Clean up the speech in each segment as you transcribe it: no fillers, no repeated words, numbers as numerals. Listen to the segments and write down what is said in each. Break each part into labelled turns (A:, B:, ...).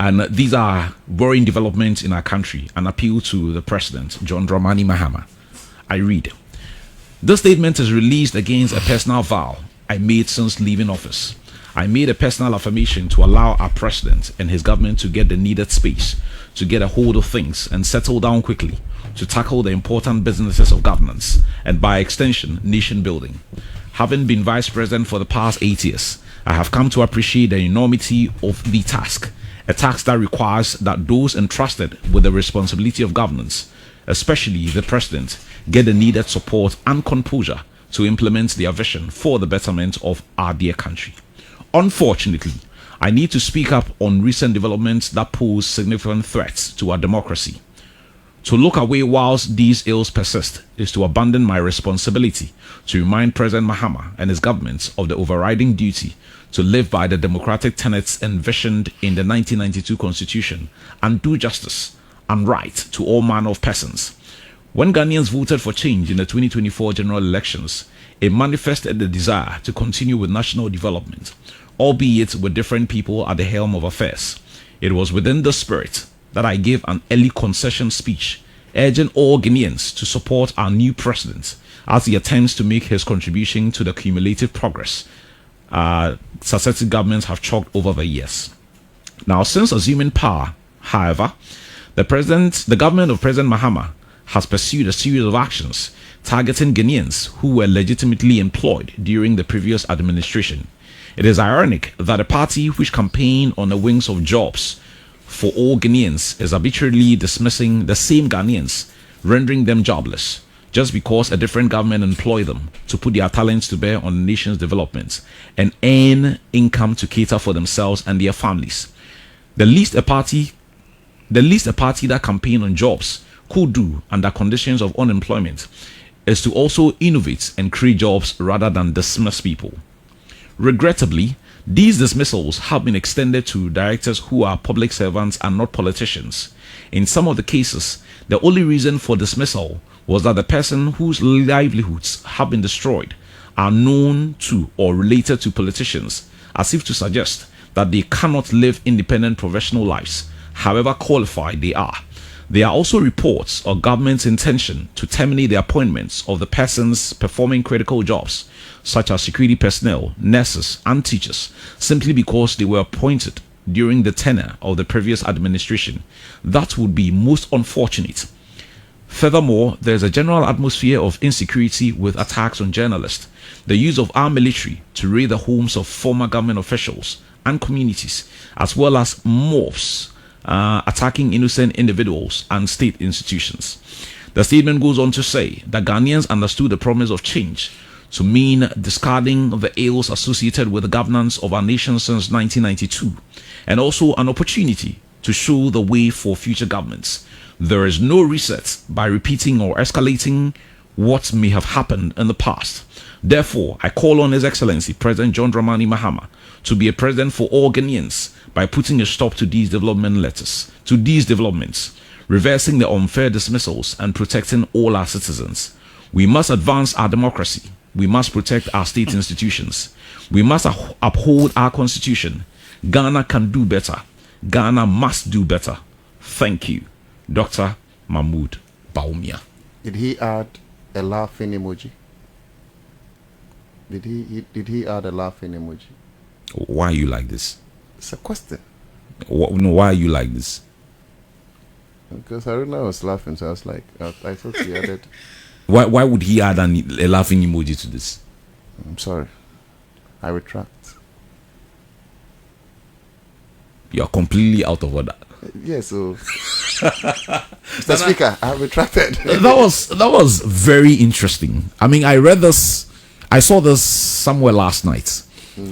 A: And these are worrying developments in our country. An appeal to the President, John Dramani Mahama. I read, this statement is released against a personal vow I made since leaving office. I made a personal affirmation to allow our President and his government to get the needed space, to get a hold of things and settle down quickly, to tackle the important businesses of governance and by extension, nation building. Having been Vice President for the past 8 years, I have come to appreciate the enormity of the task, a task that requires that those entrusted with the responsibility of governance, especially the President, get the needed support and composure to implement their vision for the betterment of our dear country. Unfortunately, I need to speak up on recent developments that pose significant threats to our democracy. To look away whilst these ills persist is to abandon my responsibility to remind President Mahama and his government of the overriding duty to live by the democratic tenets envisioned in the 1992 Constitution and do justice and right to all manner of persons. When Ghanaians voted for change in the 2024 general elections, it manifested the desire to continue with national development, albeit with different people at the helm of affairs. It was within this spirit that I gave an early concession speech urging all Ghanaians to support our new president as he attempts to make his contribution to the cumulative progress successive governments have chalked over the years. Now, since assuming power, however, the government of President Mahama has pursued a series of actions targeting Ghanaians who were legitimately employed during the previous administration. It is ironic that a party which campaigned on the wings of jobs for all Ghanaians is arbitrarily dismissing the same Ghanaians, rendering them jobless, just because a different government employed them to put their talents to bear on the nation's development and earn income to cater for themselves and their families. The least a party that campaign on jobs could do under conditions of unemployment is to also innovate and create jobs rather than dismiss people. Regrettably, these dismissals have been extended to directors who are public servants and not politicians. In some of the cases, the only reason for dismissal was that the person whose livelihoods have been destroyed are known to or related to politicians, as if to suggest that they cannot live independent professional lives, however qualified they are. There are also reports of government's intention to terminate the appointments of the persons performing critical jobs, such as security personnel, nurses, and teachers, simply because they were appointed during the tenure of the previous administration. That would be most unfortunate. Furthermore, there is a general atmosphere of insecurity with attacks on journalists, the use of our military to raid the homes of former government officials and communities, as well as mobs attacking innocent individuals and state institutions. The statement goes on to say that Ghanaians understood the promise of change to mean discarding the ills associated with the governance of our nation since 1992, and also an opportunity to show the way for future governments. There is no reset by repeating or escalating what may have happened in the past. Therefore, I call on His Excellency President John Dramani Mahama to be a president for all Ghanaians by putting a stop to these developments, reversing the unfair dismissals and protecting all our citizens. We must advance our democracy. We must protect our state institutions. We must uphold our constitution. Ghana can do better. Ghana must do better. Thank you. Dr. Mahmoud Bawumia.
B: Did he add a laughing emoji? Did he add a laughing emoji?
A: Why are you like this?
B: It's a question.
A: Why are you like this?
B: Because I don't know, I was laughing, so I was like, I thought he added.
A: Why would he add a laughing emoji to this?
B: I'm sorry. I retract.
A: You're completely out of order.
B: Yeah, so Mr. Speaker, I have retracted.
A: that was very interesting. I mean, I saw this somewhere last night.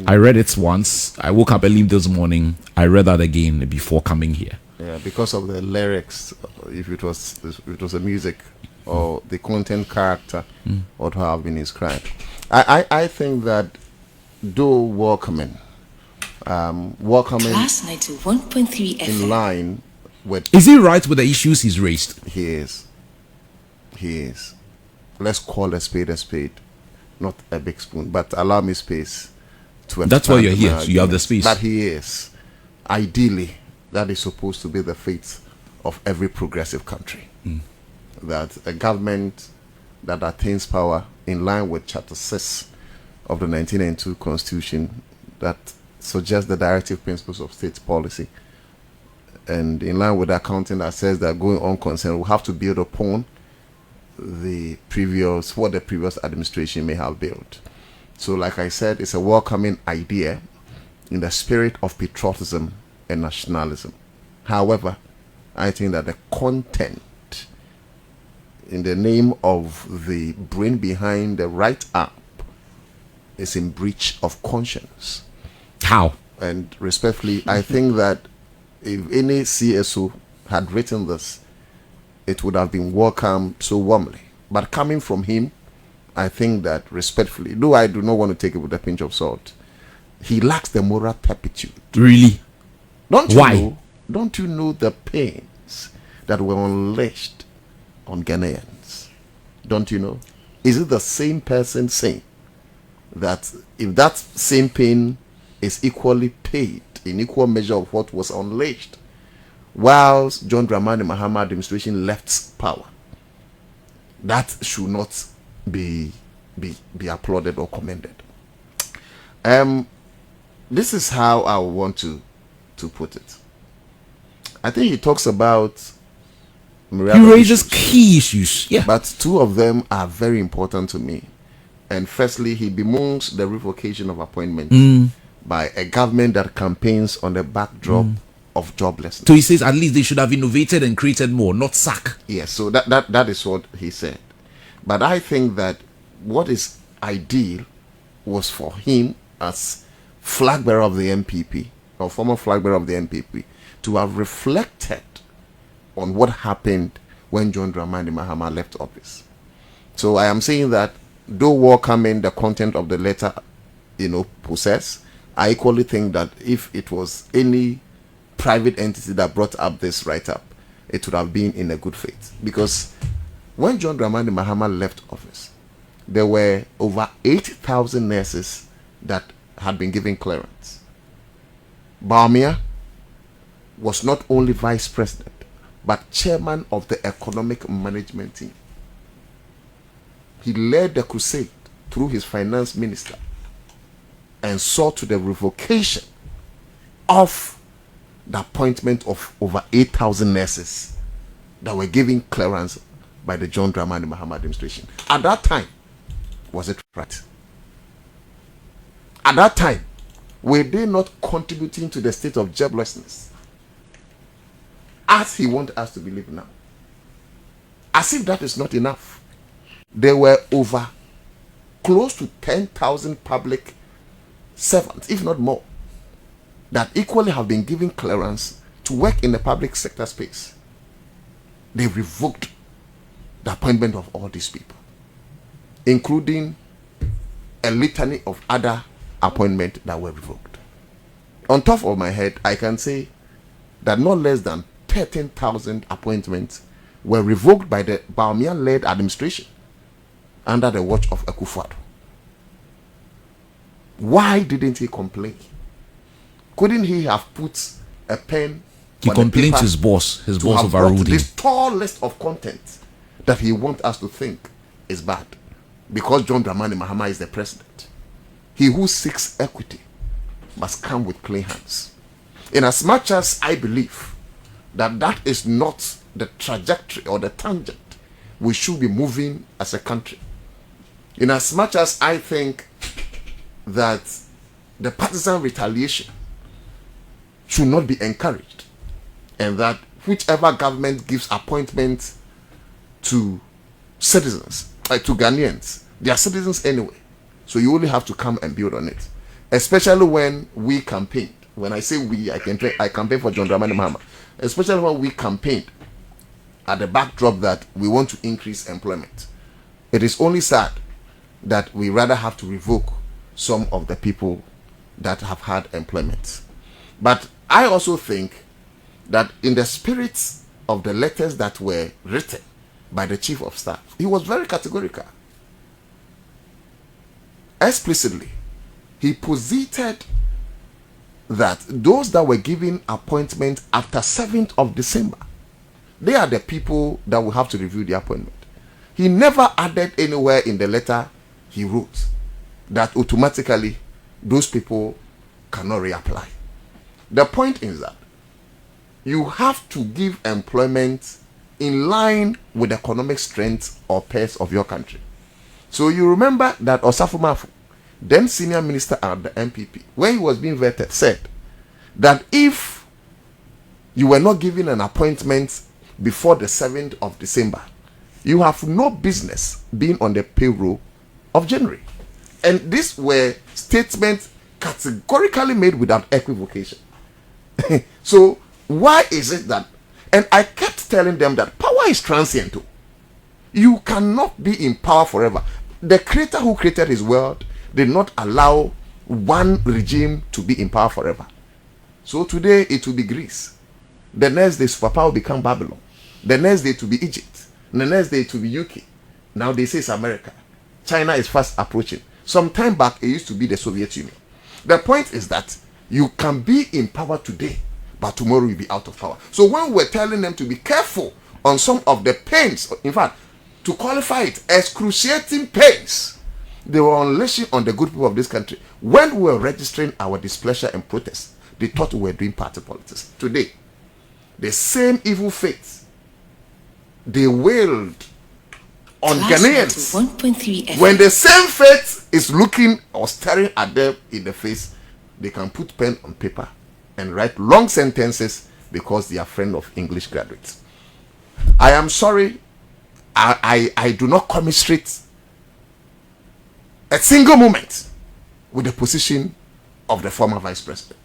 A: I read it once. I woke up early this morning. I read that again before coming here.
B: Yeah, because of the lyrics, if it was the music or the content character would have been described. I think that though welcoming
C: Class 91.3 FM.
B: in line with...
A: Is he right with the issues he's raised?
B: He is. Let's call a spade, not a big spoon, but allow me space to...
A: That's why you're here, so you have the space.
B: But he is. Ideally, that is supposed to be the fate of every progressive country. That a government that attains power in line with Chapter 6 of the 1992 Constitution that suggests the directive principles of state policy, and in line with the accounting that says that going on concern will have to build upon what the previous administration may have built. So like I said, it's a welcoming idea in the spirit of patriotism and nationalism. However, I think that the content in the name of the brain behind the right app is in breach of conscience.
A: How?
B: And respectfully, I think that if any CSO had written this, it would have been welcomed so warmly. But coming from him, I think that respectfully, though I do not want to take it with a pinch of salt, he lacks the moral turpitude.
A: Really?
B: Why? Don't you know the pains that were unleashed on Ghanaians? Don't you know? Is it the same person saying that if that same pain is equally paid in equal measure of what was unleashed whilst John Dramani Mahama administration left power, that should not be applauded or commended? This is how I want to put it. I think he talks about
A: he raises key issues, yeah,
B: but two of them are very important to me. And firstly, he bemoans the revocation of appointments by a government that campaigns on the backdrop of joblessness.
A: So he says at least they should have innovated and created more, not sack.
B: Yes, so that is what he said. But I think that what is ideal was for him as flag bearer of the MPP, or former flag bearer of the MPP, to have reflected on what happened when John Dramani Mahama left office. So I am saying that though welcoming the content of the letter, possess, I equally think that if it was any private entity that brought up this write-up, it would have been in a good faith. Because when John Dramani Mahama left office, there were over 8,000 nurses that had been given clearance. Bawumia was not only vice president, but chairman of the economic management team. He led the crusade through his finance minister and saw to the revocation of the appointment of over 8,000 nurses that were given clearance by the John Dramani Mahama administration. At that time, was it right? At that time, were they not contributing to the state of joblessness as he wants us to believe now? As if that is not enough, there were over close to 10,000 public servants, if not more, that equally have been given clearance to work in the public sector space. They revoked the appointment of all these people, including a litany of other appointments that were revoked. On top of my head, I can say that not less than 13,000 appointments were revoked by the Bawumia-led administration under the watch of Akufo-Addo. Why didn't he complain? Couldn't he have put a pen?
A: He complained to his boss overruled him.
B: This tall list of content that he wants us to think is bad because John Dramani Mahama is the president. He who seeks equity must come with clean hands. In as much as I believe that that is not the trajectory or the tangent we should be moving as a country, in as much as I think that the partisan retaliation should not be encouraged, and that whichever government gives appointments to citizens, to Ghanaians, they are citizens anyway, so you only have to come and build on it. Especially when we campaigned. When I say we, I campaigned for John Dramani Mahama. Especially when we campaigned at the backdrop that we want to increase employment. It is only sad that we rather have to revoke some of the people that have had employment. But I also think that in the spirit of the letters that were written by the chief of staff, he was very categorical. Explicitly, he posited that those that were given appointment after 7th of December, they are the people that will have to review the appointment. He never added anywhere in the letter he wrote that automatically those people cannot reapply. The point is that you have to give employment in line with the economic strength or pace of your country. So you remember that Osafo Mafu, then senior minister at the MPP, when he was being vetted, said that if you were not given an appointment before the 7th of December, you have no business being on the payroll of January. And these were statements categorically made without equivocation. So why is it that, and I kept telling them that power is transient too. You cannot be in power forever. The creator who created his world did not allow one regime to be in power forever. So today it will be Greece. The next day superpower will become Babylon. The next day it will be Egypt. The next day it will be UK. Now they say it's America. China is fast approaching. Some time back it used to be the Soviet Union. The point is that you can be in power today, but tomorrow you'll be out of power. So when we're telling them to be careful on some of the pains, in fact, to qualify it, excruciating pains they were unleashing on the good people of this country, when we were registering our displeasure and protest, they thought we were doing party politics. Today, the same evil fate they wailed on Ghanaians,
C: 1.3 FM.
B: when the same fate is looking or staring at them in the face, they can put pen on paper and write long sentences because they are friends of English graduates. I am sorry, I do not commiserate a single moment with the position of the former vice president.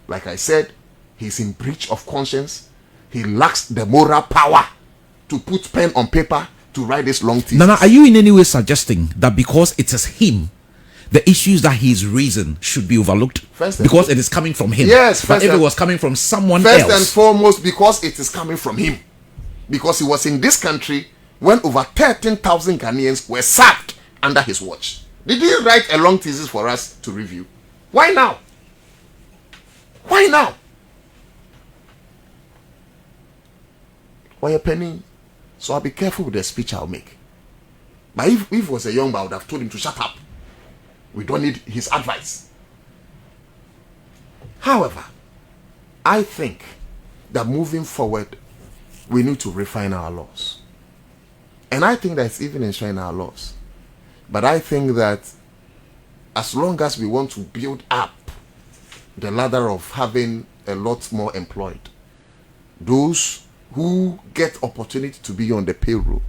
B: Like I said, he's in breach of conscience. He lacks the moral power to put pen on paper to write this long thesis.
A: Nana, are you in any way suggesting that because it is him, the issues that he's raising should be overlooked? Because it is coming from him.
B: Yes,
A: but if it was coming from someone
B: first
A: else.
B: and foremost, because it is coming from him. Because he was in this country when over 13,000 Ghanaians were sacked under his watch. Did he write a long thesis for us to review? Why now? Why now? Why a penny? So I'll be careful with the speech I'll make. But if it was a young man, I would have told him to shut up. We don't need his advice. However, I think that moving forward, we need to refine our laws. And I think that it's even enshrined our laws. But I think that as long as we want to build up the ladder of having a lot more employed, those who get opportunity to be on the payroll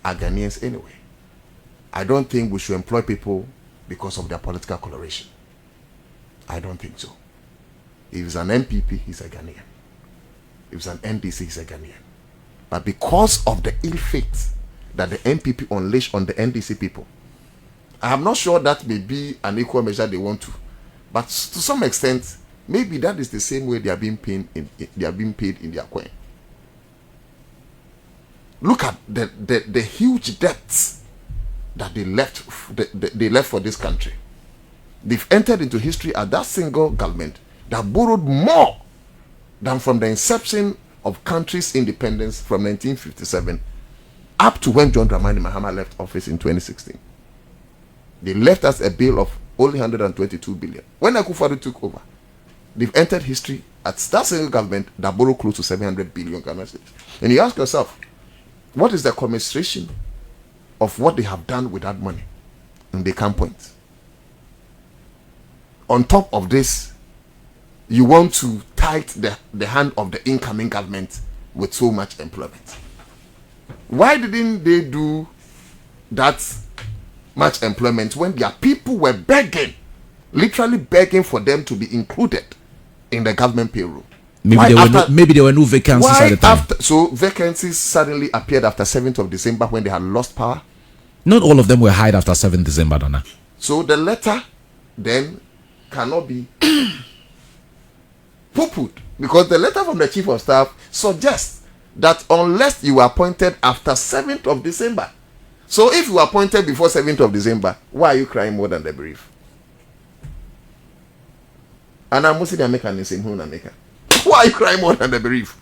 B: are Ghanaians anyway. I don't think we should employ people because of their political coloration. I don't think so. If it's an MPP, he's a Ghanaian. If it's an NDC, he's a Ghanaian. But because of the ill fate that the MPP unleashed on the NDC people, I am not sure that may be an equal measure they want to. But to some extent, maybe that is the same way they are being paid in their coin. Look at the huge debts that they left for this country. They've entered into history as that single government that borrowed more than from the inception of country's independence from 1957 up to when John Dramani Mahama left office in 2016. They left us a bill of only 122 billion. When Akufo-Addo took over, they've entered history as that single government that borrowed close to 700 billion Ghana cedis. And you ask yourself, what is the commiseration of what they have done with that money? And they can't point. On top of this, you want to tighten the hand of the incoming government with so much employment. Why didn't they do that much employment when their people were begging, literally begging for them to be included in the government payroll?
A: Maybe there were no vacancies at the time.
B: So vacancies suddenly appeared after 7th of December when they had lost power?
A: Not all of them were hired after 7th December, Donna.
B: So the letter then cannot be poo-pooed, because the letter from the chief of staff suggests that unless you were appointed after 7th of December. So if you were appointed before 7th of December, why are you crying more than the bereaved? And I'm mostly American in same home America. Why you cry more than the bereaved?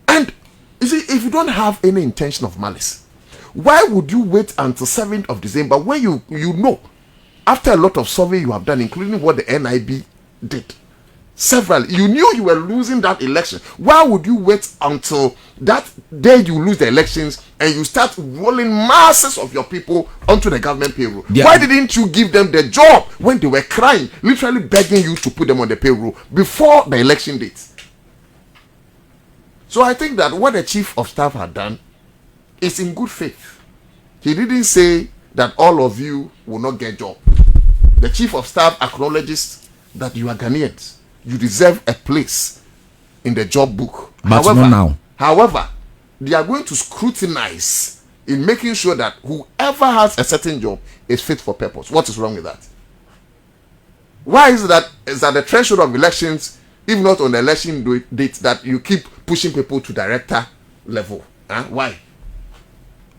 B: And you see, if you don't have any intention of malice, why would you wait until 7th of December when you know, after a lot of survey you have done, including what the NIB did, several, you knew you were losing that election. Why would you wait until that day you lose the elections and you start rolling masses of your people onto the government payroll? Yeah. Why didn't you give them the job when they were crying, literally begging you to put them on the payroll before the election date? So I think that what the chief of staff had done is in good faith. He didn't say that all of you will not get job. The chief of staff acknowledges that you are Ghanaians. You deserve a place in the job book.
A: But not now.
B: However, they are going to scrutinize in making sure that whoever has a certain job is fit for purpose. What is wrong with that? Why is that? Is that the threshold of elections, if not on the election date, that you keep pushing people to director level? Why?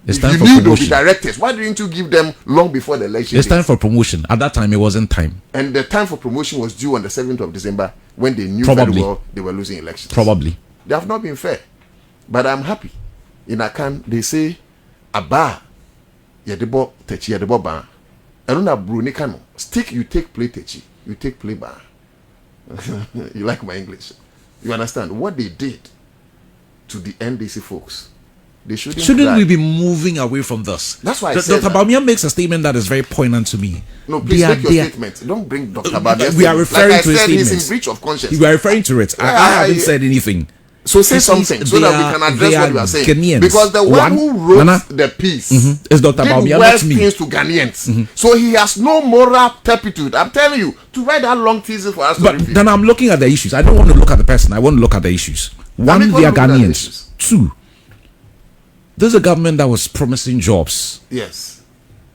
A: It's
B: if
A: time
B: you
A: for
B: knew
A: promotion.
B: they'll be directors, why didn't you give them long before the election?
A: It's time for promotion. At that time, it wasn't time.
B: And the time for promotion was due on the 7th of December when they knew
A: Probably.
B: very well they were losing elections.
A: Probably.
B: They have not been fair. But I'm happy. In Akan, they say, Aba, yedebo techi yedebo ba. Eruna bruni kano. Stick, you take play techi. You take play ba. You like my English? You understand? What they did to the NDC folks, they shouldn't
A: we be moving away from this?
B: That's why I said
A: Dr. Bawumia makes a statement that is very poignant to me.
B: No, please make your statement. Don't bring Dr. Bawumia.
A: We are referring to his statement.
B: He's in breach of conscience.
A: We are referring to it. I haven't said anything.
B: So say something so that we can address what you are saying.
A: Ghanaians.
B: Because the one who wrote the piece
A: is Dr. Bawumia,
B: not
A: me.
B: things to Ghanaians. So he has no moral turpitude. I'm telling you, to write that long thesis for us to review.
A: Then I'm looking at the issues. I don't want to look at the person. I want to look at the issues. One, they are Ghanaians. Two, there's a government that was promising jobs.
B: Yes.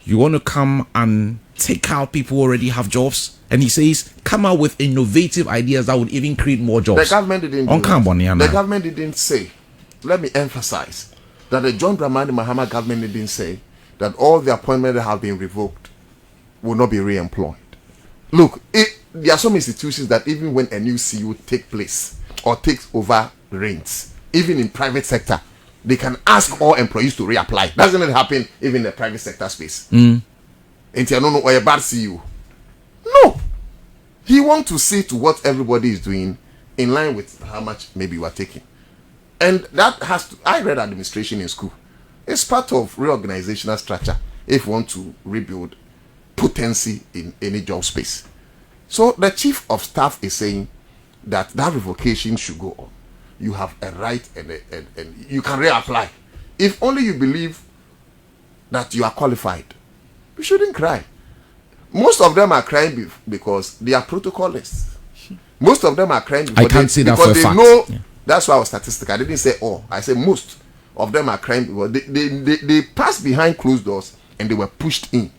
A: You want to come and take out people who already have jobs? And he says, come out with innovative ideas that would even create more jobs.
B: The government didn't do that. The government didn't say, let me emphasize, that the John Dramani Mahama government didn't say that all the appointments that have been revoked will not be re-employed. Look, there are some institutions that even when a new CEO takes place or takes over reins, even in private sector, they can ask all employees to reapply. Doesn't it happen even in the private sector space? And you know, or a bad CEO. No. He wants to see to what everybody is doing in line with how much maybe you are taking. And that has to, I read administration in school. It's part of reorganizational structure if you want to rebuild potency in any job space. So the chief of staff is saying that revocation should go on. You have a right and you can reapply. If only you believe that you are qualified, you shouldn't cry. Most of them are crying because they are protocolists. Most of them are crying because
A: I can't say that for a fact.
B: Know, that's why I was statistic. I didn't say all. I said most of them are crying because they passed behind closed doors and they were pushed in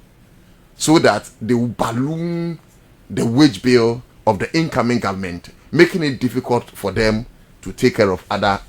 B: so that they will balloon the wage bill of the incoming government, making it difficult for them to take care of other